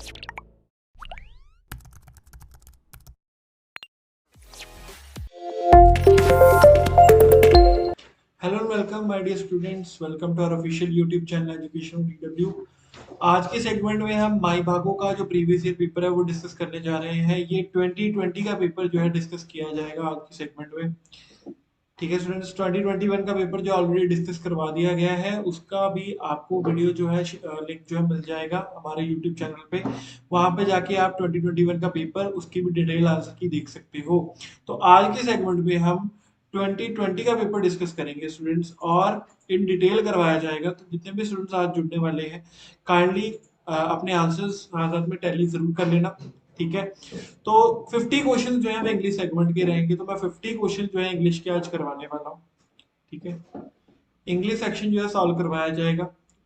Hello and welcome my dear students, welcome to our official YouTube channel education DW. आज के segment में हम माई भागो का जो प्रीवियस ईयर पेपर है वो डिस्कस करने जा रहे हैं। ये 2020 का पेपर जो है डिस्कस किया जाएगा आज के सेगमेंट में। ठीक है स्टूडेंट्स, 2021 का पेपर जो ऑलरेडी डिस्कस करवा दिया गया है उसका भी आपको वीडियो जो है लिंक जो है मिल जाएगा हमारे यूट्यूब चैनल पे। वहां पे जाके आप 2021 का पेपर उसकी भी डिटेल आंसर की देख सकते हो। तो आज के सेगमेंट में हम 2020 का पेपर डिस्कस करेंगे स्टूडेंट्स, और इन डिटेल करवाया जाएगा। तो जितने भी स्टूडेंट्स आज जुड़ने वाले हैं काइंडली अपने आंसर्स साथ में टैली जरूर कर लेना। ठीक है, तो 50 क्वेश्चन जो है वो इंग्लिश सेगमेंट के रहेंगे, तो मैं 50 क्वेश्चन जो है इंग्लिश के आज करवाने वाला हूँ। ठीक है, इंग्लिश सेक्शन जो है सॉल्व करवाया जाएगा,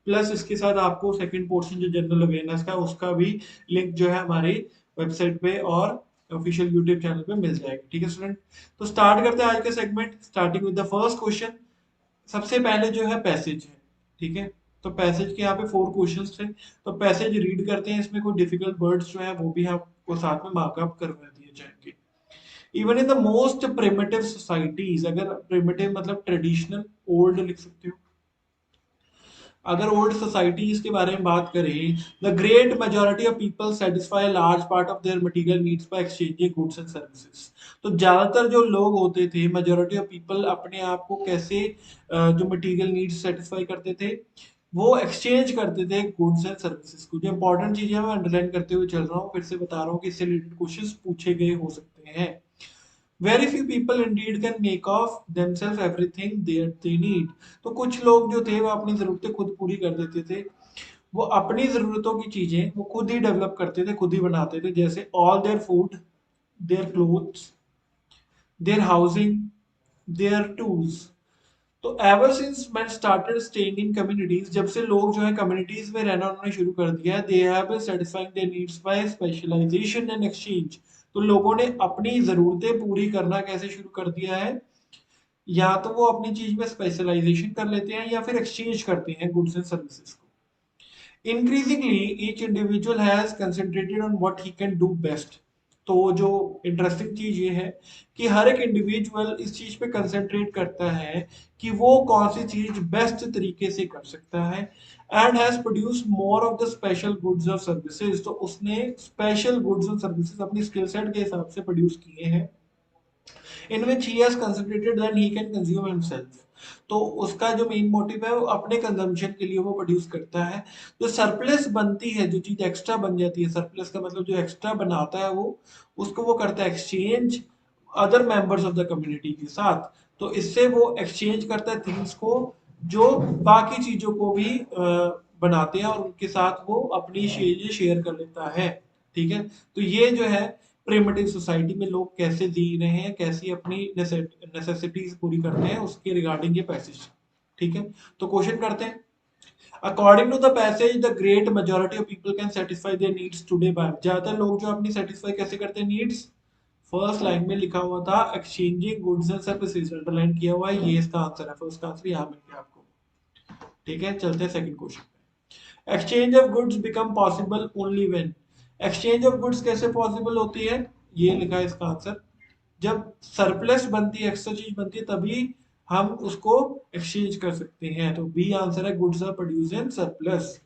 प्लस इसके साथ आपको सेकंड पोर्शन जो जनरल अवेयरनेस का उसका भी लिंक जो है हमारी वेबसाइट पे और ऑफिशियल यूट्यूब चैनल पे मिल जाएगा। ठीक है स्टूडेंट, तो स्टार्ट करते हैं आज का segment, starting with the first question. सबसे पहले जो है पैसेज है। ठीक है, तो पैसेज के यहाँ पे 4 क्वेश्चंस थे, तो पैसेज रीड करते हैं। इसमें कोई डिफिकल्ट वर्ड्स जो है वो भी आपको साथ में मार्कअप करवा दिए जाएंगे। Even in the most primitive societies, अगर प्रिमिटिव मतलब ट्रेडिशनल, ओल्ड लिख सकते हो। अगर ओल्ड सोसाइटीज के बारे में बात करें, the great majority of people satisfy large part of their material needs by exchanging goods and services. तो ज्यादातर जो लोग होते थे, मेजोरिटी ऑफ पीपल अपने आप को कैसे जो मटेरियल नीड्स सेटिस्फाई करते थे, वो एक्सचेंज करते थे गुड्स एंड सर्विसेज को। जो इंपॉर्टेंट चीजें मैं अंडरलाइन करते हुए चल रहा हूँ, फिर से बता रहा हूँ कि इससे रिलेटेड क्वेश्चंस पूछे गए हो सकते हैं। Very few people indeed can make of themselves everything they need। तो कुछ लोग जो थे वो अपनी जरूरतें खुद पूरी कर देते थे। वो अपनी जरूरतों की चीजें वो खुद ही डेवलप करते थे, खुद ही बनाते थे, जैसे all their food, their clothes, their housing, their tools. तो ever since man started staying in communities, जब से लोग जो है कम्युनिटीज में रहना उन्होंने शुरू कर दिया है, they have been satisfying their needs by specialization and exchange. तो लोगों ने अपनी जरूरतें पूरी करना कैसे शुरू कर दिया है, या तो वो अपनी चीज में स्पेशलाइजेशन कर लेते हैं या फिर एक्सचेंज करते हैं गुड्स एंड सर्विसेज को। Increasingly each individual has concentrated on what he can do best. तो जो इंटरेस्टिंग चीज ये है कि हर एक इंडिविजुअल इस चीज पे कंसंट्रेट करता है कि वो कौन सी चीज बेस्ट तरीके से कर सकता है, and has produce more of the special goods और सर्विसेज। तो उसने स्पेशल गुड्स और सर्विसेज अपनी स्किल सेट के हिसाब से प्रोड्यूस किए हैं, in which he has concentrated that he can consume himself। तो उसका जो मेन मोटिव है वो अपने कंजम्पशन के लिए वो प्रोड्यूस करता है। जो सरप्लस बनती है, जो चीज एक्स्ट्रा बन जाती है, सरप्लस का मतलब जो एक्स्ट्रा बनाता है वो, उसको वो करता है exchange other members of the community के साथ। तो इससे वो एक्सचेंज करता है थिंग्स को जो बाकी चीजों को भी बनाते हैं, और उनके साथ वो अपनी चीजें शेयर कर लेता है। ठीक है, तो ये जो है प्रिमिटिव सोसाइटी में लोग कैसे जी रहे हैं, कैसी अपनी नेसेसिटीज पूरी करते हैं, उसके रिगार्डिंग ये पैसेज। ठीक है, तो क्वेश्चन करते हैं। According to the passage the great majority of people can satisfy their needs today by, ज्यादातर लोग जो अपनी सेटिस्फाई कैसे करते हैं नीड्स, फर्स्ट लाइन में लिखा हुआ था exchanging goods and services, underline किया हुआ है, ये इसका आंसर है। फर्स्ट का आंसर यहाँ मिल गया आपको। ठीक है, चलते हैं second question. Exchange of goods become possible only when, exchange of goods कैसे पॉसिबल होती है, ये लिखा है इसका आंसर। जब सरप्लस बनती है, एक्स्ट्रा चीज बनती है, तभी हम उसको एक्सचेंज कर सकते हैं। तो बी आंसर है, goods are produce in surplus.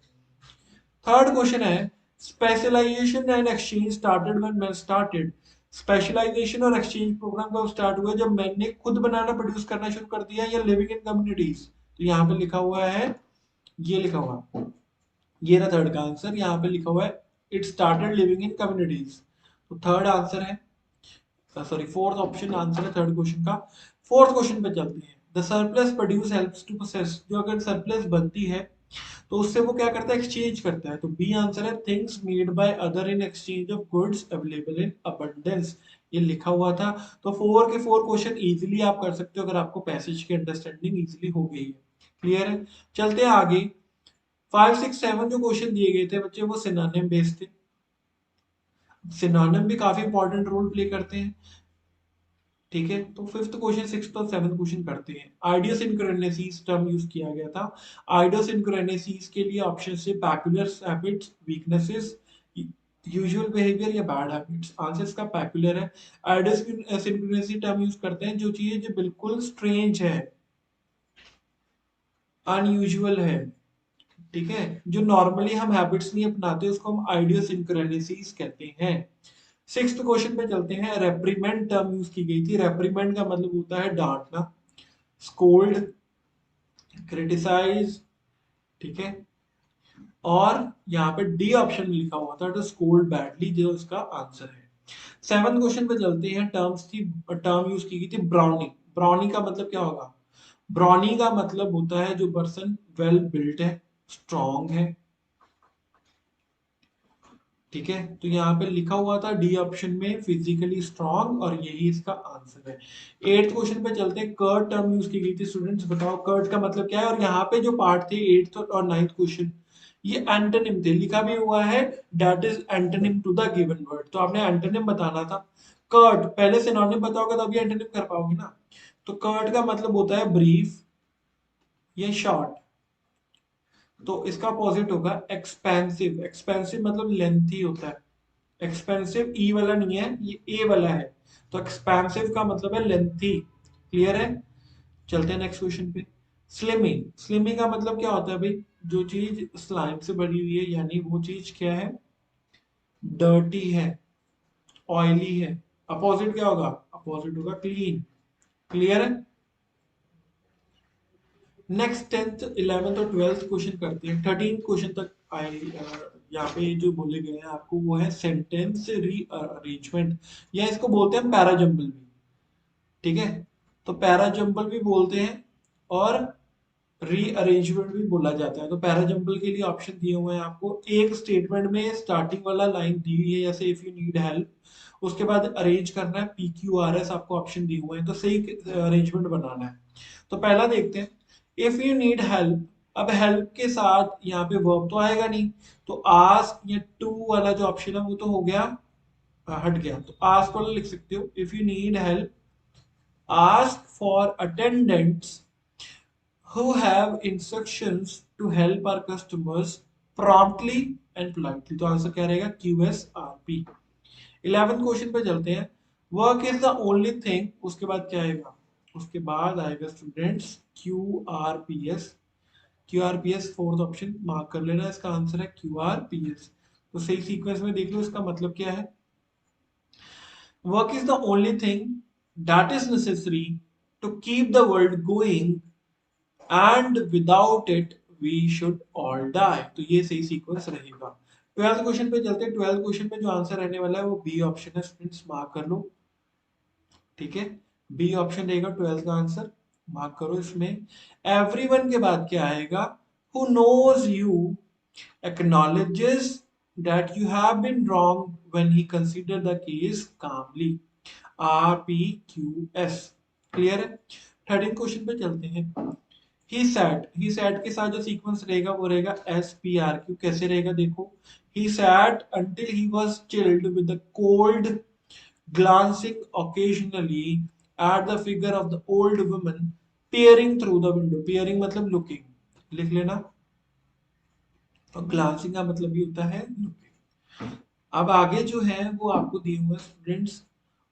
Third question है, specialization and exchange started when man started. Specialization और एक्सचेंज प्रोग्राम कब स्टार्ट हुआ, जब मैंने खुद बनाना प्रोड्यूस करना शुरू कर दिया, या लिविंग इन कम्युनिटीज। तो यहाँ पे लिखा हुआ है, ये लिखा हुआ, ये रहा थर्ड का आंसर। यहाँ पे लिखा हुआ है it started living in communities, तो थर्ड आंसर है, सॉरी फोर्थ ऑप्शन आंसर है थर्ड क्वेश्चन का। फोर्थ क्वेश्चन पे चलते हैं। The surplus produce helps to process, जो अगर सरप्लस बनती है तो उससे वो क्या करता है, एक्सचेंज करता है। तो बी आंसर है, things made by other in exchange of goods available in abundance, ये लिखा हुआ था। तो फोर के फोर क्वेश्चन इजीली आप कर सकते हो अगर आपको पैसेज की अंडरस्टैंडिंग इजीली हो गई है। क्लियर है, चलते हैं आगे। 5 6 7 जो क्वेश्चन दिए गए थे बच्चे, वो सिनोनिम बेस्ड थे। सिनोनिम भी काफी इंपॉर्टेंट रोल प्ले करते हैं। ठीक है, तो फिफ्थ क्वेश्चन, सिक्स्थ और सेवंथ क्वेश्चन करते हैं। आइडियोसिंक्रोनेसिस टर्म यूज किया गया था। आइडियोसिंक्रोनेसिस के लिए ऑप्शन से पैक्युलर हैबिट्स, वीकनेसेस, यूजुअल बिहेवियर या बैड हैबिट्स? आंसर इसका पैक्युलर है। आइडियोसिंक्रेसी टर्म यूज करते हैं जो चीज जो बिल्कुल स्ट्रेंज है, अनयूजुअल है, ठीक है, जो नॉर्मली हम हैबिट्स नहीं अपनाते उसको हम आइडियोसिंक्रेसीज कहते हैं। सिक्स्थ क्वेश्चन पे चलते हैं। रेप्रीमेंड टर्म यूज की गई थी। रेप्रीमेंड का मतलब होता है डांटना, स्कोल्ड, क्रिटिसाइज, ठीक है, और यहाँ पे डी ऑप्शन में लिखा हुआ था टू स्कोल्ड बैडली, जो इसका आंसर है। सेवंथ क्वेश्चन पे चलते हैं। टर्म यूज की गई थी ब्राउनी। ब्राउनी का मतलब क्या होगा? ब्राउनी का मतलब होता है जो पर्सन वेल बिल्ट है, स्ट्रॉन्ग है, ठीक है। तो यहाँ पे लिखा हुआ था डी ऑप्शन में फिजिकली स्ट्रॉन्ग, और यही इसका आंसर है। एट्थ क्वेश्चन पे चलते हैं। कर्ट टर्म यूज की गई थी। स्टूडेंट्स बताओ कर्ट का मतलब क्या है? और यहाँ पे जो पार्ट थे एट्थ और नाइन्थ क्वेश्चन, ये एंटोनिम थे, लिखा भी हुआ है that is antonym to the given word. तो आपने एंटोनिम बताना था। कर्ट पहले सिनोनिम बताओगे तभी एंटोनिम कर पाओगे ना। तो कर्ट का मतलब होता है ब्रीफ या शॉर्ट। तो इसका अपोजिट होगा एक्सपेंसिव। एक्सपेंसिव मतलब लेंथी होता है। एक्सपेंसिव ई वाला नहीं है, ये ए वाला है। तो एक्सपेंसिव का मतलब है लेंथी। क्लियर है? चलते हैं नेक्स्ट क्वेश्चन पे। स्लिमिंग। स्लिमिंग का मतलब क्या होता है भाई? जो चीज स्लाइम से बनी हुई है, यानी वो चीज क्या है? डर्टी है, ऑयली है। अपोजिट क्या होगा? अपोजिट होगा क्लीन। क्लियर है? नेक्स्ट टेंथ इलेवेंथ और ट्वेल्थ क्वेश्चन करते हैं। 13 क्वेश्चन तक आए। यहाँ पे जो बोले गए हैं आपको वो है सेंटेंस रीअरेंजमेंट, या इसको बोलते हैं पैराजम्बल भी, ठीक है। तो पैराजम्बल भी बोलते हैं और रीअरेंजमेंट भी बोला जाता है। तो पैराजम्बल के लिए ऑप्शन दिए हुए हैं आपको। एक स्टेटमेंट में स्टार्टिंग वाला लाइन दी हुई है जैसे इफ यू नीड हेल्प, उसके बाद अरेंज करना है पी क्यू आर एस, आपको ऑप्शन दिए हुए हैं, तो सही अरेंजमेंट बनाना है। तो पहला देखते हैं, इफ यू नीड हेल्प। अब हेल्प के साथ यहाँ पे वर्ब तो आएगा नहीं, तो आस्क या टू वाला जो ऑप्शन है वो तो हो गया, हट गया। तो आस्क वाला लिख सकते हो, if you need help ask for attendants who have instructions to help our customers promptly and politely। तो आंसर क्या रहेगा? QSRP। 11th क्वेश्चन पे चलते हैं। Work is the only thing, उसके बाद क्या आएगा? उसके बाद आएगा students QRPS। QRPS fourth option mark कर लेना, इसका आंसर है QRPS। तो सही सीक्वेंस में देख लो इसका मतलब क्या है। Work is the only thing that is necessary to keep the world going and without it we should all die. तो ये सही सीक्वेंस रहेगा। 12th क्वेश्चन पे चलते हैं। 12th क्वेश्चन में जो आंसर रहने वाला है वो बी ऑप्शन है। स्टूडेंट्स मार्क कर लो, ठीक है। बी ऑप्शन रहेगा 12th का आंसर, मार्क करो इसमें। एवरीवन के बाद क्या आएगा? Who knows you acknowledges that you have been wrong when he consider the case calmly। RPQS। Clear है? 13 क्वेश्चन पे चलते हैं। ही सैड के साथ जो सीक्वेंस रहेगा वो रहेगा SPRQ। कैसे रहेगा देखो, he sat until he was chilled with the cold, glancing occasionally at the figure of the old woman peering through the window। peering मतलब looking, लिख लेना। और ग्लांसिंग का मतलब भी होता है लुकिंग। अब आगे जो है वो आपको दिए हुए स्टूडेंट्स,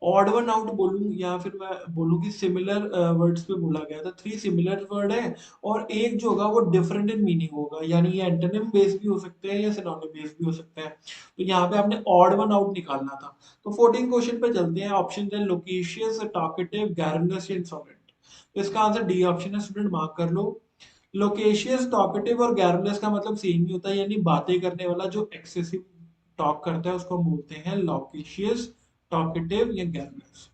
ऑड वन आउट बोलूं या फिर मैं बोलूं कि सिमिलर वर्ड्स पे बोला गया था। 3 सिमिलर वर्ड है और एक जो होगा वो डिफरेंट इन मीनिंग होगा, यानी ये एंटोनिम बेस भी हो सकते हैं या सिनोनिम बेस भी हो सकते हैं। तो यहाँ पे आपने ऑड वन आउट निकालना था। तो 14 क्वेश्चन पे चलते हैं। ऑप्शन है लोकेशियस, टॉकेटिव, गैरनस या इंसॉलेंट। तो इसका आंसर डी ऑप्शन है। स्टूडेंट मार्क कर लो। लोकेशियस, टॉकेटिव और गैरलेस का मतलब सेम ही होता है, यानी बातें करने वाला जो एक्सेसिव टॉक करता है उसको हम बोलते हैं लोकेशियस, टॉकेटिव या गैरलेस,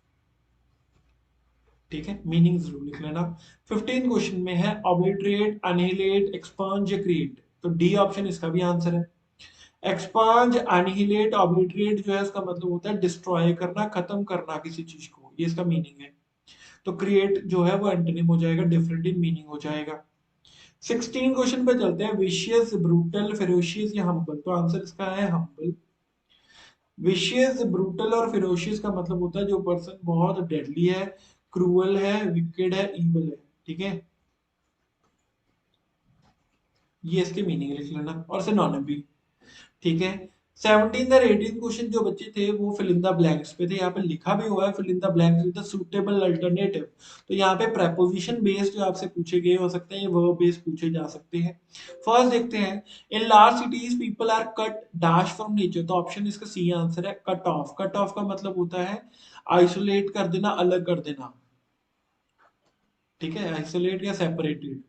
ठीक है। मीनिंग जरूर लिख लेना। 15 क्वेश्चन में है ऑब्लिटरेट, अनहिलेट, एक्सपंज या क्रिएट। तो डी ऑप्शन इसका भी आंसर है। एक्सपंज, अनहिलेट, ऑब्लिटरेट जो है उसका मतलब होता है डिस्ट्रॉय करना, खत्म करना किसी चीज को, ये इसका मीनिंग है। तो क्रिएट जो है वो एंटोनिम हो जाएगा, डिफरेंट इन मीनिंग हो जाएगा। 16 क्वेश्चन पे चलते हैं। विशियस, ब्रूटल, फेरोशियस या हम्बल। तो आंसर इसका है हम्बल। विशियस, ब्रूटल और फेरोशियस का मतलब होता है जो पर्सन बहुत डेडली है, क्रूअल है, विकेड है, इविल है, ठीक है। ये इसके मीनिंग लिख लेना और सिनोनिम भी, ठीक है। 17 और 18 क्वेश्चन जो बच्चे थे वो फिल इन द ब्लैंक्स पे थे। यहाँ पे लिखा भी हुआ है fill in the blanks with the suitable alternative. तो यहाँ पे प्रेपोजिशन बेस्ड जो आपसे पूछे गए हो सकते हैं, ये वर्ब बेस्ड पूछे जा सकते हैं। फर्स्ट देखते हैं, in large cities people are cut dash from nature. तो ऑप्शन इसका सी आंसर है, कट ऑफ। कट ऑफ का मतलब होता है आइसोलेट कर देना, अलग कर देना, ठीक है, आइसोलेट या सेपरेटेड।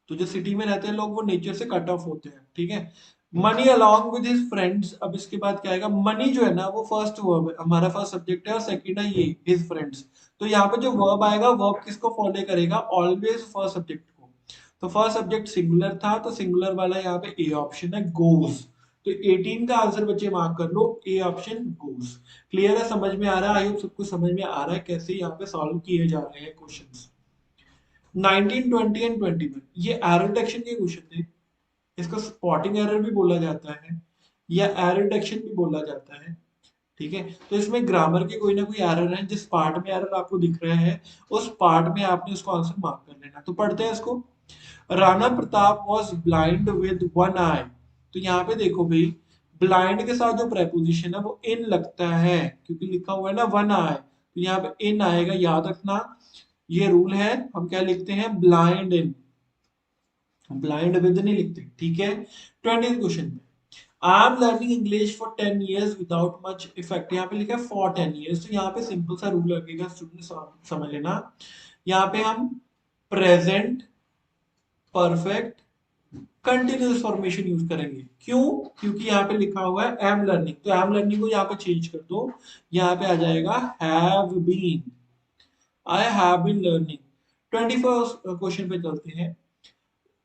तो जो सिटी में रहते हैं लोग वो नेचर से कट ऑफ होते हैं, ठीक है। Money along with his friends, अब इसके बाद क्या आएगा, मनी जो है ना वो फर्स्ट वर्ब है, हमारा फर्स्ट सब्जेक्ट है, और सेकंड है ये हिज फ्रेंड्स। तो यहाँ पे जो वर्ब आएगा वर्ब किसको फॉलो करेगा, ऑलवेज फर्स्ट सब्जेक्ट को। तो फर्स्ट सब्जेक्ट सिंगुलर था, तो सिंगुलर वाला यहाँ पे ए ऑप्शन है, गोज। तो 18 का आंसर बच्चे मार्क कर लो, ए ऑप्शन गोज। क्लियर है, समझ में आ रहा है, आई होप सबको समझ में आ रहा है कैसे यहाँ पे सॉल्व किए जा रहे हैं क्वेश्चंस। 19, 20 एंड 21 ये एरर डिटेक्शन के क्वेश्चन थे। इसको स्पॉटिंग एरर भी बोला जाता है या एरर डिटेक्शन भी बोला जाता है, ठीक है। तो इसमें ग्रामर के कोई ना कोई एरर है, जिस पार्ट में एरर आपको दिख रहा है उस पार्ट में आपने उसको आंसर मार्क कर लेना। तो पढ़ते हैं इसको। Rana Pratap was blind with one eye. तो यहाँ पे देखो भाई, ब्लाइंड के साथ जो प्रेपोजिशन है वो इन लगता है, क्योंकि लिखा हुआ है ना वन आई, तो यहाँ पे इन आएगा, याद रखना। ये रूल है, हम क्या लिखते हैं, ब्लाइंड इन, ब्लाइंड विद नहीं लिखते, ठीक है। 20th क्वेश्चन में, I am learning English for 10 years without much effect. यहाँ पे लिखा है फॉर 10 years, तो यहाँ पे सिंपल सा रूल लगेगा, स्टूडेंट समझ लेना। यहाँ पे हम present perfect continuous formation use करेंगे। क्यों? क्योंकि यहाँ पे लिखा हुआ है एम लर्निंग, तो एम लर्निंग को यहाँ पे चेंज कर दो, यहाँ पे आ जाएगा have been, I have been learning. 21st question पे चलते हैं।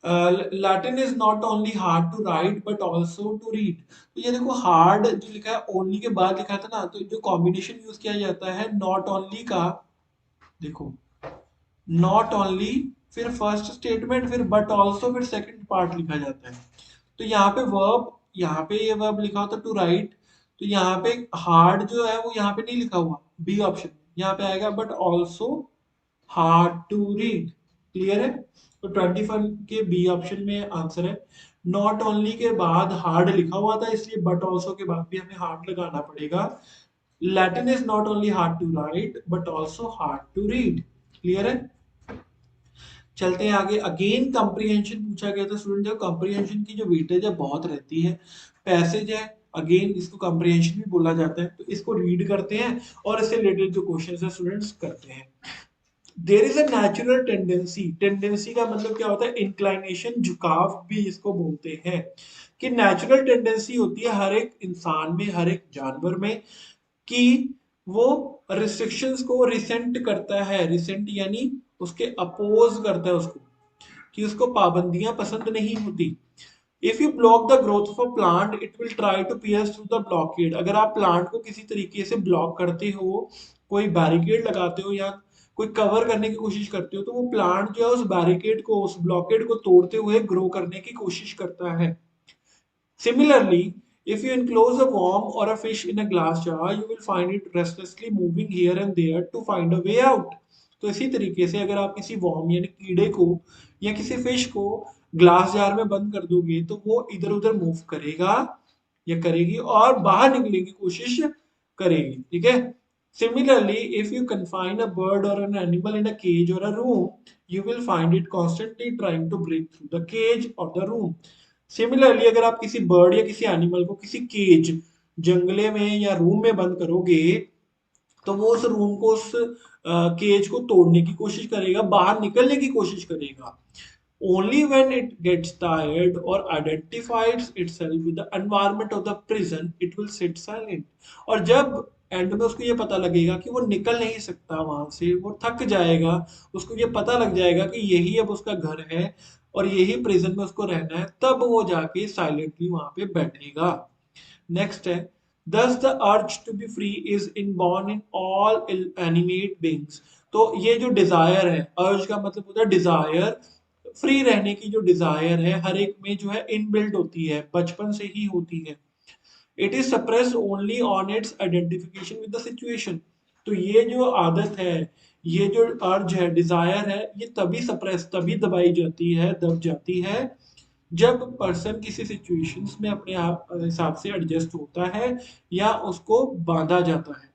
Latin is not only hard to write but also to read. तो ये देखो, हार्ड जो लिखा है ओनली के बाद लिखा था ना, तो जो कॉम्बिनेशन यूज किया जाता है नॉट ओनली का, देखो, नॉट ओनली, फिर फर्स्ट स्टेटमेंट, फिर बट ऑल्सो, फिर सेकंड पार्ट लिखा जाता है। तो यहाँ पे वर्ब, यहाँ पे ये वर्ब लिखा होता टू राइट, तो यहाँ पे हार्ड जो है वो यहाँ पे नहीं लिखा हुआ, बी ऑप्शन, यहाँ पे आएगा but also hard to read. Clear है, तो 21 के बी ऑप्शन में आंसर है। नॉट ओनली के बाद हार्ड लिखा हुआ था, इसलिए बट ऑल्सो के बाद भी हमें हार्ड लगाना पड़ेगा। Latin is not only hard to write but also hard to read. Clear है, चलते हैं आगे। अगेन कंप्रीहेंशन पूछा गया था स्टूडेंट, जो कंप्रीहेंशन की जो वेटेज है बहुत रहती है। पैसेज है, अगेन इसको कंप्रीहेंशन भी बोला जाता है, तो इसको रीड करते हैं और इससे रिलेटेड जो क्वेश्चन है स्टूडेंट्स करते हैं। There is a natural tendency, tendency का मतलब क्या होता है, इंक्लाइनेशन, झुकाव भी इसको बोलते हैं, कि नेचुरल टेंडेंसी होती है हर एक इंसान में, हर एक जानवर में, कि वो रिस्ट्रिक्शंस को रिसेंट करता है, रिसेंट यानी उसके अपोज करता है उसको, कि उसको पाबंदियां पसंद नहीं होती। If you block the growth of a plant it will try to pierce through the blockade. अगर आप प्लांट को किसी तरीके से ब्लॉक करते हो, कोई बैरिकेड लगाते हो या कोई कवर करने की कोशिश करते हो, तो वो प्लांट जो है उस बैरिकेड को, उस ब्लॉकेड को तोड़ते हुए ग्रो करने की कोशिश करता है। Similarly, if you enclose a worm or a fish in a glass jar, you will find it restlessly moving here and there to find a way out. तो इसी तरीके से अगर आप किसी वॉर्म यानी कीड़े को या किसी फिश को ग्लास जार में बंद कर दोगे, तो वो इधर उधर मूव करेगा या करेगी और बाहर निकलने की कोशिश करेगी, ठीक है। Similarly, if you confine a bird or an animal in a cage or a room, you will find it constantly trying to break through the cage or the room. Similarly अगर आप किसी बर्ड या किसी animal को किसी cage, जंगले में या रूम में बंद करोगे, तो वो उस रूम को, उस केज को तोड़ने की कोशिश करेगा, बाहर निकलने की कोशिश करेगा। Only when it gets tired और identifies itself with the environment of the prison it will sit silent. और जब एंड में उसको ये पता लगेगा कि वो निकल नहीं सकता वहां से, वो थक जाएगा, उसको ये पता लग जाएगा कि यही अब उसका घर है और यही प्रिजन में उसको रहना है, तब वो जाके साइलेंटली वहां पे बैठेगा। नेक्स्ट है, thus the urge to be free is inborn in all animate beings। तो ये जो डिजायर है, अर्ज का मतलब होता है डिजायर, फ्री रहने की जो डिजायर है हर एक में जो है इनबिल्ट होती है, बचपन से ही होती है। It is suppressed only on it's identification with the situation. तो ये जो आदत है, ये जो अर्ज है, डिजायर है, ये तभी सप्रेस, तभी दबाई जाती है, दब जाती है जब पर्सन किसी सिचुएशंस में अपने आप हिसाब से एडजस्ट होता है या उसको बांधा जाता है।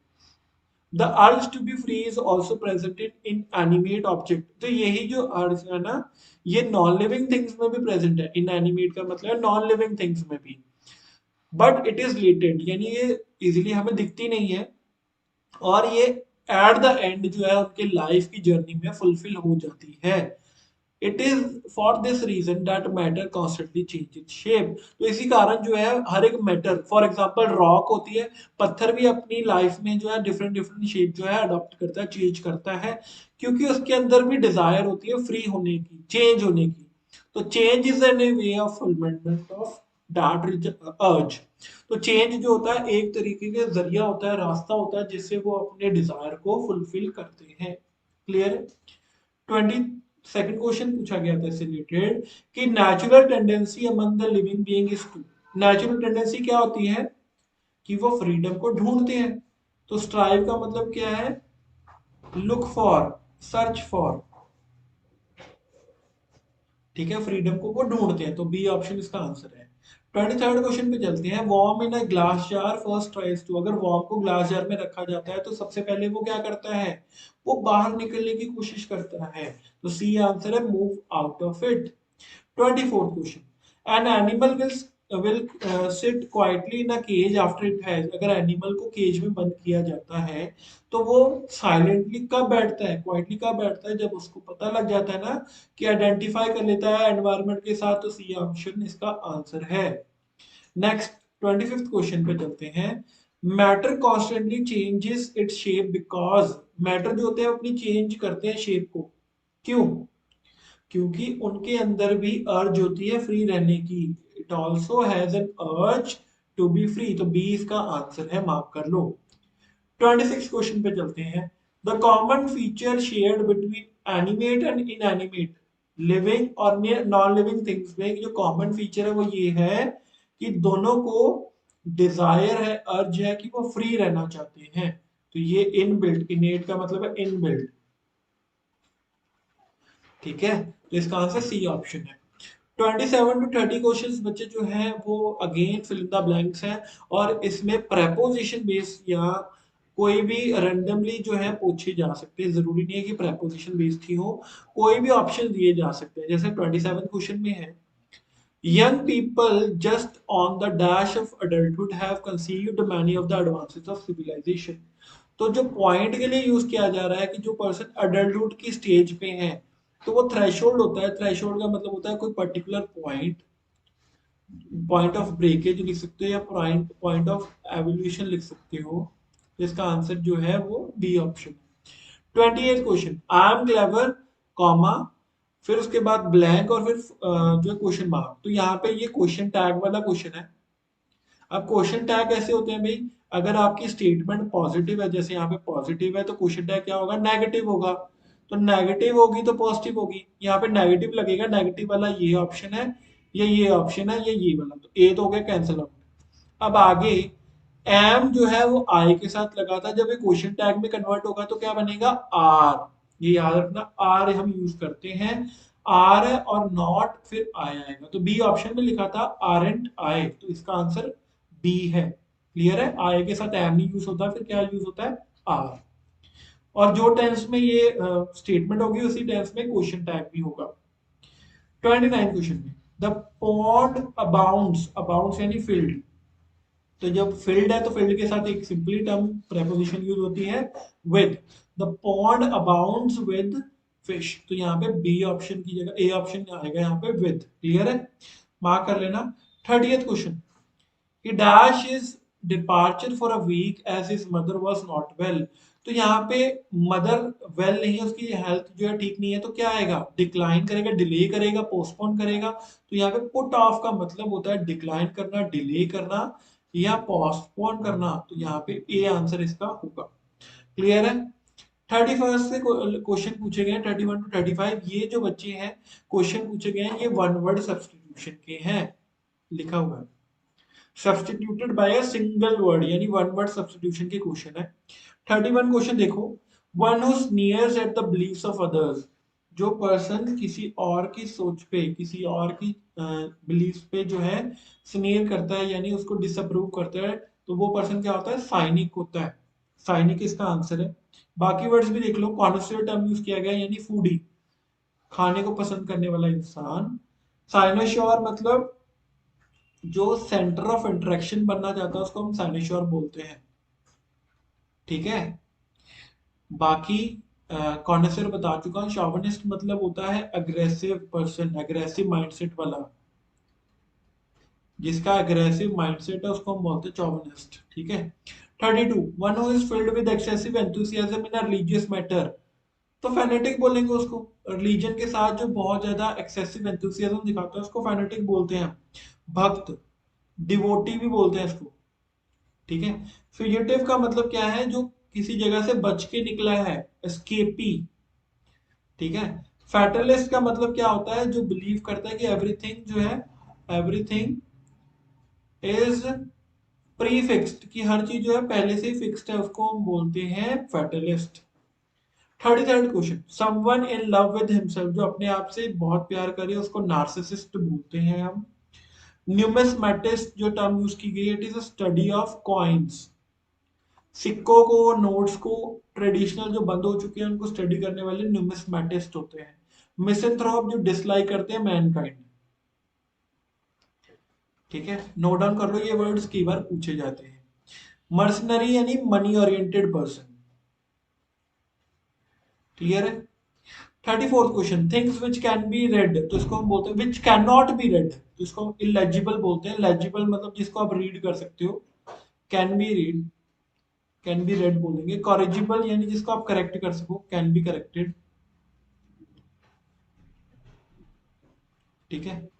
The urge to be free is also presented in animate object. तो यही जो अर्ज है ना, ये नॉन लिविंग थिंग्स में भी प्रेजेंट है। इन एनिमेट का मतलब है नॉन लिविंग थिंग्स में भी, बट इट इज लेटेंट, यानी ये इजिली हमें दिखती नहीं है, और ये एट द एंड जो है उनके लाइफ की जर्नी में फुलफिल हो जाती है। It is for this reason that matter constantly change its shape. तो इसी कारण जो है हर एक मैटर, फॉर एग्जांपल रॉक होती है, पत्थर भी अपनी लाइफ में जो है डिफरेंट डिफरेंट शेप जो है अडॉप्ट करता है, चेंज करता है, क्योंकि उसके अंदर भी डिजायर होती है फ्री होने की, चेंज होने की। तो change is an way of fulfilment of that अर्ज। तो चेंज जो होता है एक तरीके के जरिया होता है, रास्ता होता है, जिससे वो अपने डिजायर को फुलफिल करते हैं। क्लियर है? 22nd क्वेश्चन पूछा गया था इससे रिलेटेड कि natural tendency among the living being is to. Natural tendency क्या होती है? कि वो फ्रीडम को ढूंढते हैं। तो स्ट्राइव का मतलब क्या है? Look for, search for. ठीक है, फ्रीडम को वो ढूंढते हैं, तो बी ऑप्शन इसका आंसर है। 23rd क्वेश्चन पे चलते हैं। Worm in a glass jar first tries to. अगर वॉर्म को ग्लास जार में रखा जाता है तो सबसे पहले वो क्या करता है? वो बाहर निकलने की कोशिश करता है। तो सी आंसर है, move out of it. 24th question. An animal will sit quietly in a cage after it has. अगर एनिमल को केज में बंद किया जाता है तो वो साइलेंटली कब बैठता है, क्वाइटली कब बैठता है? जब उसको पता लग जाता है ना, कि आइडेंटिफाई कर लेता है एनवायरनमेंट के साथ। तो सी ऑप्शन इसका आंसर है। नेक्स्ट 25th क्वेश्चन पे चलते हैं। Matter constantly changes its shape because. Matter जो होते हैं अपनी चेंज करते हैं शेप को, क्यों? क्योंकि उनके अंदर भी अर्ज होती है फ्री रहने की। It also has an urge to be free. तो बी इसका आंसर है, मार्क कर लो। 26 क्वेश्चन पे चलते हैं। The common feature shared between animate and inanimate living और नॉन लिविंग थिंग्स में जो कॉमन फीचर है वो ये है कि दोनों को डिजायर है, अर्ज है कि वो फ्री रहना चाहते हैं। तो ये इनबिल्ट, इनेट का मतलब है इनबिल्ट। ठीक है, तो इसका आंसर सी ऑप्शन है। 27 to 30 क्वेश्चंस बच्चे जो हैं वो again fill in the blanks हैं, और इसमें प्रेपोजिशन बेस्ड या कोई भी रैंडमली जो है पूछे जा सकते हैं। जरूरी नहीं है कि प्रेपोजिशन बेस्ड ही हो, कोई भी ऑप्शन दिए जा सकते हैं। जैसे 27 क्वेश्चन में है, young people just on the dash of adulthood have conceived many of the advances of civilisation. तो जो पॉइंट के लिए यूज किया जा रहा है कि जो पर्सन अडल्टहुड की स्टेज पे है, तो वो थ्रेशोल्ड होता है। थ्रेशोल्ड का मतलब होता है कोई particular point, point of breakage लिख सकते हो या पॉइंट पॉइंट ऑफ एवोल्यूशन लिख सकते हो। तो इसका आंसर जो है वो B option. 28th question. I am clever, comma, फिर उसके बाद ब्लैंक, और फिर जो है क्वेश्चन मार्क। तो यहाँ पे ये क्वेश्चन टैग वाला क्वेश्चन है। अब क्वेश्चन टैग कैसे होते हैं भाई? अगर आपकी स्टेटमेंट पॉजिटिव है, जैसे यहाँ पे पॉजिटिव है, तो क्वेश्चन टैग क्या होगा? नेगेटिव होगा। तो नेगेटिव होगी तो पॉजिटिव होगी, यहाँ पे नेगेटिव लगेगा। नेगेटिव वाला ये ऑप्शन है, ये ऑप्शन है, ये वाला। तो ए तो हो गया कैंसिल आउट। अब आगे एम जो है वो आई के साथ लगा था, जब ये क्वेश्चन टैग में कन्वर्ट होगा तो क्या बनेगा? आर। ये याद रखना, आर हम यूज करते हैं। आर है और नॉट फिर आई आएगा। तो बी ऑप्शन में लिखा था आर एंड आई, तो इसका आंसर बी है। क्लियर है? आई के साथ एम नहीं यूज होता, फिर क्या यूज होता है? आर। और जो टेंस में ये स्टेटमेंट होगी उसी टेंस में क्वेश्चन टैग भी होगा। 29 क्वेश्चन में, द पॉन्ड अबाउंड्स, अबाउंड्स यानी फील्ड। तो जब फील्ड है तो फील्ड के साथ एक सिंपली टर्म प्रेपोजिशन यूज होती है, with. The pond abounds with fish. तो यहाँ पे बी ऑप्शन की जगह ए ऑप्शन आएगा यहाँ पे, विद। क्लियर है? मार्क कर लेना। 30th question. He dash his departure for a week as his mother was not well। तो यहाँ पे मदर वेल नहीं है, उसकी हेल्थ जो है ठीक नहीं है, तो क्या आएगा? डिक्लाइन करेगा, डिले करेगा, पोस्टपोन करेगा। तो यहाँ पे पुट ऑफ का मतलब होता है डिक्लाइन करना, डिले करना या पोस्टपोन करना। तो यहाँ पे ए आंसर इसका होगा। क्लियर है? 31st से क्वेश्चन पूछे गए हैं, 31 to 35। ये जो बच्चे हैं क्वेश्चन पूछे गए हैं, ये वन वर्ड सब्सटीट्यूशन के हैं, लिखा हुआ है। Substituted by a single word, यानी वन वर्ड सब्सटीट्यूशन के क्वेश्चन है। 31 क्वेश्चन देखो। One who sneers at the beliefs of others. जो पर्सन किसी और की सोच पे, किसी और की बिलीफ पे जो है स्नेर करता है, यानी उसको डिसअप्रूव करता है, तो वो पर्सन क्या होता है? साइनिक होता है। साइनिक इसका आंसर है। बाकी वर्ड्स भी देख लो, कॉन्स्टिट्यूट टर्म यूज किया गया यानी फूडी, खाने को पसंद करने वाला इंसान। साइनोश्योर मतलब जो सेंटर ऑफ इंटरेक्शन बनना चाहता है उसको हम साइनोश्योर बोलते हैं। ठीक है। बाकी कॉन्डेंसर बता चुका हूँ। शॉविनिस्ट मतलब होता है अग्रेसिव पर्सन, एग्रेसिव माइंडसेट वाला। जिसका अग्रेसिव माइंडसेट है उसको हम बोलते हैं चॉविनिस्ट। ठीक है। 32, one who is filled with excessive enthusiasm in a religious matter, तो फैनेटिक बोलेंगे उसको। रिलीजन के साथ जो बहुत ज्यादा एक्सेसिव एंथुसियाज्म दिखाता है उसको फैनेटिक बोलते हैं। भक्त, डिवोटी भी बोलते हैं इसको। ठीक है। फ्यूजिटिव का मतलब क्या है? जो किसी जगह से बच के निकला है, एस्केपी। ठीक है। फैटलिस्ट का मतलब क्या होता है? जो बिलीव करता है कि एवरीथिंग जो है, एवरीथिंग इज प्रीफिक्स्ड, कि हर चीज जो है पहले से ही फिक्स्ड है, उसको हम बोलते हैं fatalist. 33rd question, someone in love with himself, जो अपने आप से बहुत प्यार करे उसको नार्सिसिस्ट बोलते हैं हम। न्यूमिस्मेटिस्ट जो टर्म यूज की गई है, it is a study of coins. सिक्कों को, नोट्स को, ट्रेडिशनल जो बंद हो चुके हैं उनको स्टडी करने वाले न्यूमिस्मेटिस्ट होते हैं। मिसेंथ्रोप जो डिसलाइक करते हैं मैनकाइंड। ठीक है, नोट डाउन कर लो, ये वर्ड्स कई बार पूछे जाते हैं। मर्सनरी यानी मनी ओरिएंटेड पर्सन। क्लियर है। 34th question, things which can be red, तो इसको हम बोलते हैं which can not be red, तो इसको हम इलेजिबल बोलते हैं। लेजिबल मतलब जिसको आप रीड कर सकते हो, can be read, can be red बोलेंगे। कॉरेजिबल यानी जिसको आप करेक्ट कर सको, कैन बी करेक्टेड। ठीक है।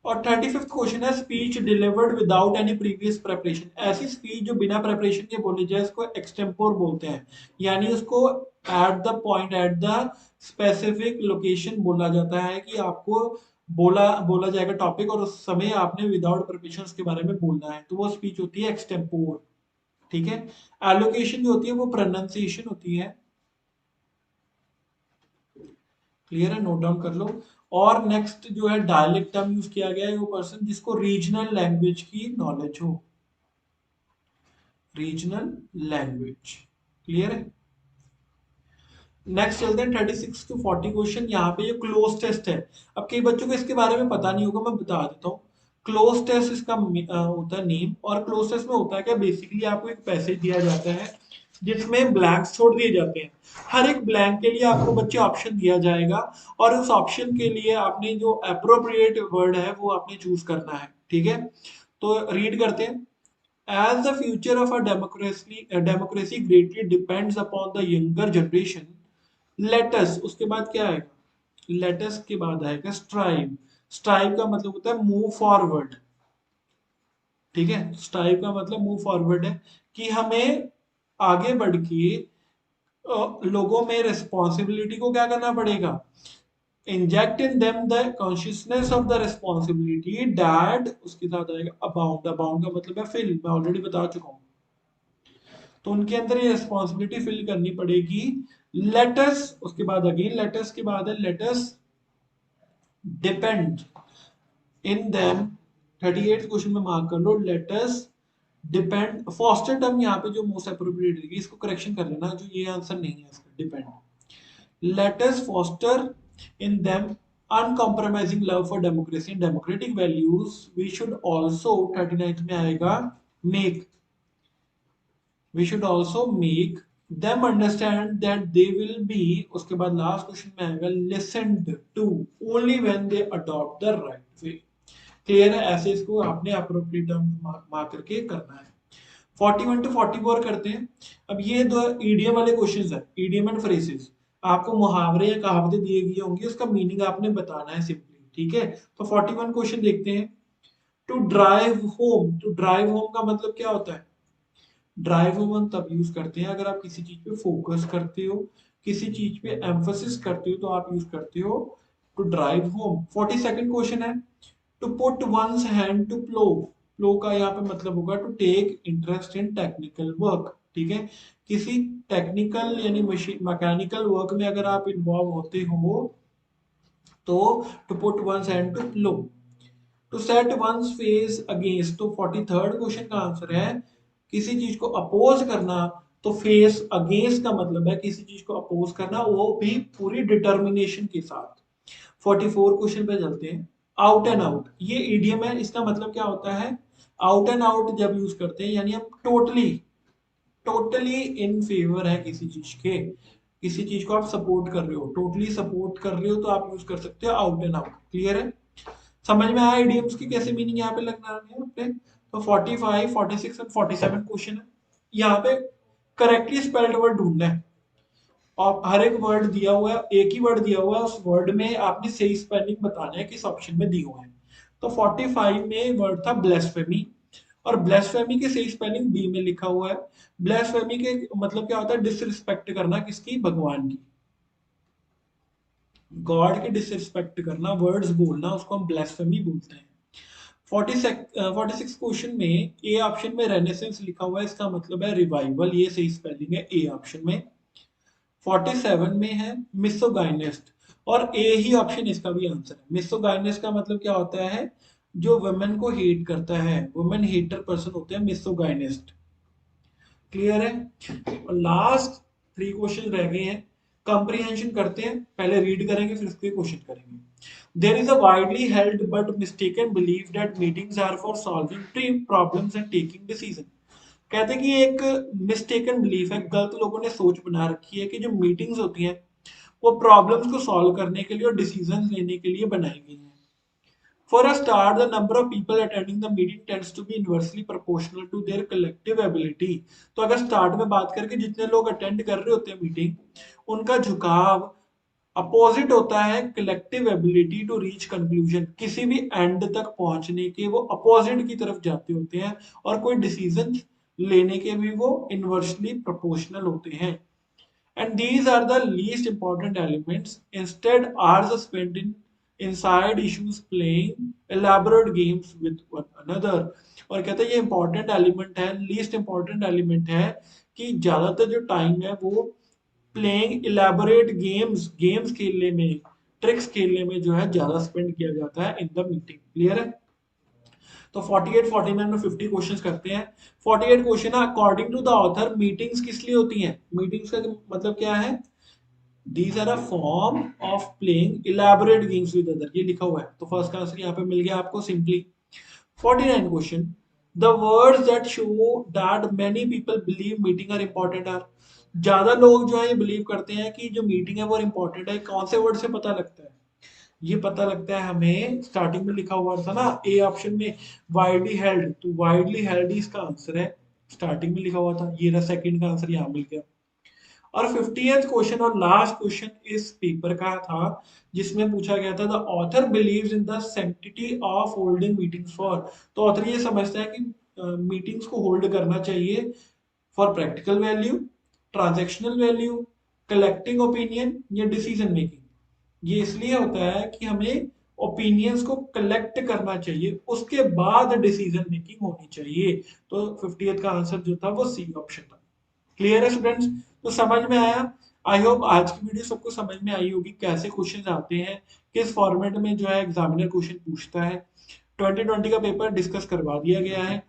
और 35th क्वेश्चन है, speech delivered without any previous preparation, ऐसी स्पीच जो बिना प्रेपरेशन के बोली जाए उसको एक्सटेम्पोर बोलते हैं। यानी उसको at the point, at the specific location बोला जाता है, कि आपको बोला बोला जाएगा टॉपिक और उस समय आपने विदाउट प्रिपरेशन उसके बारे में बोलना है, तो वो स्पीच होती है एक्सटेम्पोर। ठीक है। एलोकेशन जो होती है वो प्रोनाउंसिएशन होती है। क्लियर है, नोट डाउन कर लो। और नेक्स्ट जो है डायलेक्ट टर्म यूज किया गया है, वो पर्सन जिसको रीजनल लैंग्वेज की नॉलेज हो। Regional language. क्लियर है। नेक्स्ट चलते हैं 36 to 40 क्वेश्चन। यहाँ पे ये क्लोज टेस्ट है। अब कई बच्चों को इसके बारे में पता नहीं होगा, मैं बता देता हूँ। क्लोज टेस्ट इसका होता है नेम। और क्लोज टेस्ट में होता है क्या? बेसिकली आपको एक पैसेज दिया जाता है जिसमें ब्लैंक्स छोड़ दिए जाते हैं। हर एक ब्लैंक के लिए आपको बच्चे ऑप्शन दिया जाएगा, और उस ऑप्शन के लिए आपने जो अप्रोप्रिएट वर्ड है वो आपने चूज करना है। ठीक है। तो रीड करते हैं। As the future of a democracy greatly depends upon the younger generation, let us, उसके बाद क्या आएगा? Let us के बाद आएगा strive। Strive का मतलब होता है मूव फॉरवर्ड। ठीक है। strive का मतलब मूव फॉरवर्ड है, कि हमें आगे बढ़ के लोगों में रिस्पॉन्सिबिलिटी को क्या करना पड़ेगा? Inject in them the consciousness of the responsibility that, उसके साथ आएगा अबाउंड। अबाउंड का मतलब है फिल, मैं ऑलरेडी बता चुका हूँ। तो उनके अंदर ये रिस्पॉन्सिबिलिटी फिल करनी पड़ेगी। लेटस, उसके बाद अगेन लेटस के बाद है let's depend in them. 38 question में मार्क कर लो, लेटस डिपेंड। फॉस्टर टर्म यहाँ पे जो मोस्ट अप्रोप्रिएट है, इसको करेक्शन कर लेना, जो ये आंसर नहीं है इसका, depend. Let's foster in them uncompromising love for democracy and democratic values. We should also, 39 में आएगा make, we should also make them understand that they will be, उसके बाद लास्ट क्वेश्चन में आएगा listened to only when they adopt the right way। Clear है। ऐसे इसको आपने अप्रोप्रिएट टर्म मार्क करके करना है। 41 to 44 करते हैं। अब ये दो ईडीएम वाले क्वेश्चंस है, ईडीएम एंड फ्रेजेस। आपको मुहावरे या कहावतें दिए गई होंगी, उसका मीनिंग आपने बताना है सिंपली। ठीक है। तो 41 क्वेश्चन देखते हैं। To drive home, to drive home का मतलब क्या होता है? ड्राइव होम हम तब यूज करते हैं अगर आप किसी चीज पे फोकस करते हो, किसी चीज पे एम्फोसिस करते हो, तो आप यूज करते हो to drive home. 42nd question है, to put one's hand to plough. Plough का यहाँ पे मतलब होगा to take interest in technical work. ठीक है। किसी टेक्निकल यानी मशीन मैकेनिकल वर्क में अगर आप इन्वॉल्व होते हो तो to put one's hand to plough, to set one's face against, तो 43rd क्वेश्चन का आंसर है किसी चीज को अपोज करना। तो फेस अगेंस्ट का मतलब है किसी चीज को अपोज करना, वो भी पूरी डिटर्मिनेशन के साथ। 44 क्वेश्चन पे चलते हैं। आउट एंड आउट, ये ईडियम है, इसका मतलब क्या होता है? आउट एंड आउट जब यूज करते हैं यानी हम टोटली टोटली इन फेवर है किसी चीज के, किसी चीज को आप सपोर्ट कर रहे हो, टोटली सपोर्ट कर रहे हो, तो आप यूज कर सकते हो आउट एंड आउट। क्लियर है? समझ में आया इडियम्स की कैसे मीनिंग यहाँ पे लगना है अपने? तो 45, 46 एंड 47 क्वेश्चन है। यहाँ पे करेक्टली स्पेल्ड वर्ड ढूंढना है, और हर एक वर्ड दिया हुआ है, एक ही वर्ड दिया हुआ है, उस वर्ड में आपने सही स्पेलिंग बताना है किस ऑप्शन में दिए हुए हैं। तो 45 में वर्ड था ब्लेस्फेमी, और ब्लेस्फेमी की सही स्पेलिंग बी में लिखा हुआ है। ब्लेस्फेमी के मतलब क्या होता है? डिसरिस्पेक्ट करना किसकी? भगवान की, गॉड की डिसरिस्पेक्ट करना, वर्ड्स बोलना, उसको हम ब्लेस्फेमी बोलते हैं। 46 क्वेश्चन में ए ऑप्शन में रेनेसेंस लिखा हुआ है, इसका मतलब है रिवाइवल, ये सही स्पेलिंग है ए ऑप्शन में। 47 में है मिसोगाइनिस्ट, और ए ही ऑप्शन इसका भी आंसर है। मिसोगाइनिस्ट का मतलब क्या होता है? जो वुमेन को हेट करता है, वुमेन हेटर पर्सन होते हैं मिसोगाइनिस्ट। क्लियर है? और लास्ट 3 क्वेश्चन रह गए हैं, कंप्रीहेंशन करते हैं, पहले रीड करेंगे फिर उसके क्वेश्चन करेंगे। There is a widely held but mistaken belief that meetings are for solving problems and taking decision. कहते हैं कि एक मिस्टेकन बिलीफ है, गलत लोगों ने सोच बना रखी है कि जो मीटिंग्स होती हैं वो प्रॉब्लम्स को सॉल्व करने के लिए और डिसीजन लेने के लिए बनाई गई हैं। For a start, the number of people attending the meeting tends to be inversely proportional to their collective ability. तो अगर स्टार्ट में बात करके जितने लोग अटेंड कर रहे होते हैं मीटिंग, उनका झुकाव अपोजिट होता है collective ability to reach conclusion, किसी भी एंड तक पहुंचने के वो अपोजिट की तरफ जाते होते हैं, और कोई डिसीजन लेने के भी वो इनवर्सली प्रोपोर्शनल होते हैं। And these are the least important elements. Instead, hours are spent in inside issues playing elaborate games with one another. और कहते हैं ये important element है, least important element है, कि ज्यादातर जो टाइम है वो प्लेइंग इलेबोरेट गेम्स खेलने में, ट्रिक्स खेलने में जो है ज्यादा स्पेंड किया जाता है इन द मीटिंग। क्लियर है? तो 48, 49 और 50 क्वेश्चंस करते हैं। 48 क्वेश्चन है, according to the author meetings किस लिए होती हैं? मीटिंग्स का मतलब क्या है? These are a form of playing elaborate games with other, ये लिखा हुआ है, तो फर्स्ट का आंसर यहाँ पे मिल गया आपको simply. 49 question, the words that show that many people believe meeting are important are. ज्यादा लोग जो है ये बिलीव करते हैं कि जो मीटिंग है वो इंपॉर्टेंट है, कौन से वर्ड से पता लगता है? ये पता लगता है हमें, स्टार्टिंग में लिखा हुआ था ना ए ऑप्शन में, वाइडली हेल्ड, तो वाइडली हेल्ड इसका आंसर है, स्टार्टिंग में लिखा हुआ था, ये रहा सेकंड का आंसर यहाँ मिल गया। और 50th क्वेश्चन और लास्ट क्वेश्चन इस पेपर का था, जिसमें पूछा गया था the author believes in the sanctity of holding meetings for. तो ऑथर ये समझता है कि मीटिंग्स को होल्ड करना चाहिए for practical value, transactional value, collecting opinion या डिसीजन मेकिंग। ये इसलिए होता है कि हमें ओपिनियंस को कलेक्ट करना चाहिए, उसके बाद डिसीजन मेकिंग होनी चाहिए। तो 50th का आंसर जो था वो सी ऑप्शन था। क्लियर है स्टूडेंट्स? तो समझ में आया? आई होप आज की वीडियो सबको समझ में आई होगी, कैसे क्वेश्चंस आते हैं, किस फॉर्मेट में जो है एग्जामिनर क्वेश्चन पूछता है। 2020 का पेपर डिस्कस करवा दिया गया है,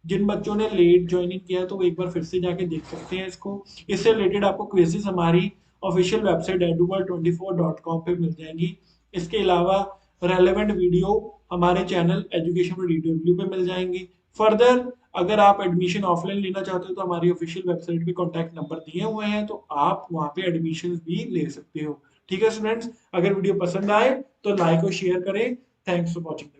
जिन बच्चों ने लेट ज्वाइनिंग किया है तो वो एक बार फिर से जाके देख सकते हैं इसको। इससे रिलेटेड आपको क्विजेस हमारी ऑफिशियल वेबसाइट eduworld24.com पे मिल जाएंगी। इसके अलावा रेलेवेंट वीडियो हमारे चैनल एजुकेशन डीडब्ल्यू पे मिल जाएंगी। फर्दर अगर आप एडमिशन ऑफलाइन लेना चाहते हो तो हमारी ऑफिशियल वेबसाइट पे कॉन्टैक्ट नंबर दिए हुए हैं, तो आप वहां पे एडमिशन भी ले सकते हो। ठीक है स्टूडेंट्स, अगर वीडियो पसंद आए तो लाइक और शेयर करें। Thanks for watching.